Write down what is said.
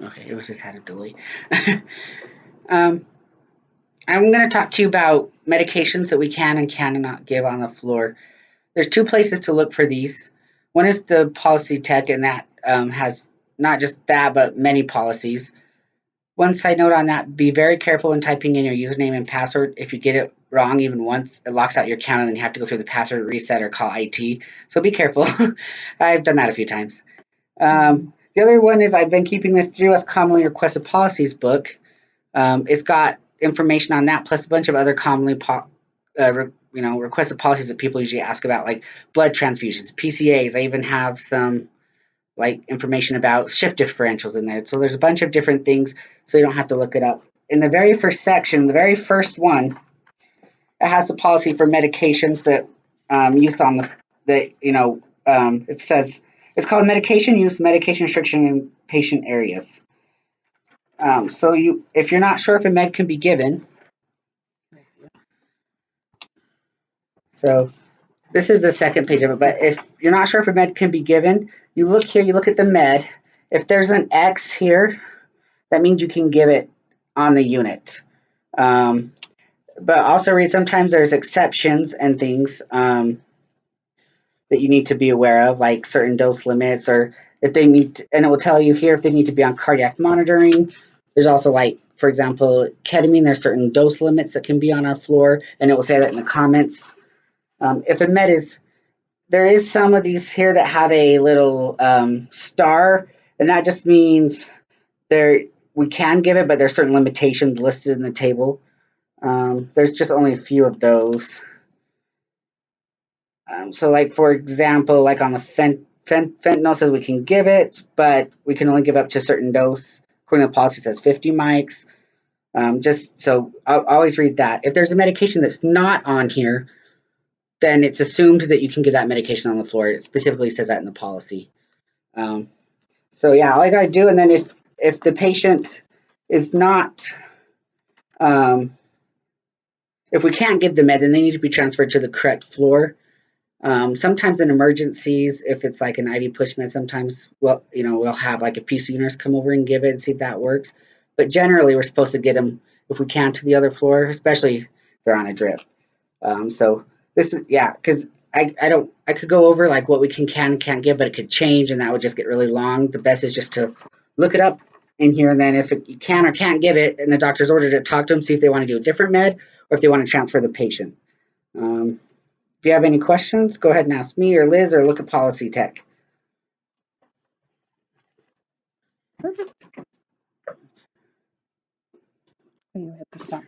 Okay, it was just had a delay. um, I'm going to talk to you about medications that we can and cannot give on the floor. There's two places to look for these. One is the policy tech, and that has not just that, but many policies. One side note on that, be very careful when typing in your username and password. If you get it wrong even once, it locks out your account and then you have to go through the password reset or call IT. So be careful. I've done that a few times. The other one is I've been keeping this through as commonly requested policies book. It's got information on that plus a bunch of other commonly requested policies that people usually ask about, like blood transfusions, PCAs. I even have some like information about shift differentials in there. So there's a bunch of different things, so you don't have to look it up. In the very first section, the very first one, it has the policy for medications that use on it says it's called medication use, medication restriction in patient areas. If you're not sure if a med can be given, so this is the second page of it, but if you're not sure if a med can be given, you look here, you look at the med. If there's an X here, that means you can give it on the unit. But also read sometimes there's exceptions and things that you need to be aware of, like certain dose limits, or if they need to, and it will tell you here if they need to be on cardiac monitoring. There's also, like, for example, ketamine, there's certain dose limits that can be on our floor, and it will say that in the comments. If a med is, there is some of these here that have a little star, and that just means there we can give it, but there's certain limitations listed in the table. There's just only a few of those. So, like, for example, like on the fentanyl says we can give it, but we can only give up to a certain dose. According to the policy, it says 50 mics. Just so I'll always read that. If there's a medication that's not on here, then it's assumed that you can give that medication on the floor. It specifically says that in the policy. So yeah, all I gotta do, and then if the patient is not, um, if we can't give the med, then they need to be transferred to the correct floor. Sometimes in emergencies, if it's like an IV push med, sometimes we'll have like a PC nurse come over and give it and see if that works. But generally, we're supposed to get them if we can to the other floor, especially if they're on a drip. So this is, yeah, because I could go over like what we can and can't give, but it could change and that would just get really long. The best is just to look it up in here, and then if you can or can't give it and the doctor's ordered it, talk to them, see if they want to do a different med or if they want to transfer the patient. If you have any questions, go ahead and ask me or Liz or look at Policy Tech. Perfect. You hit the star.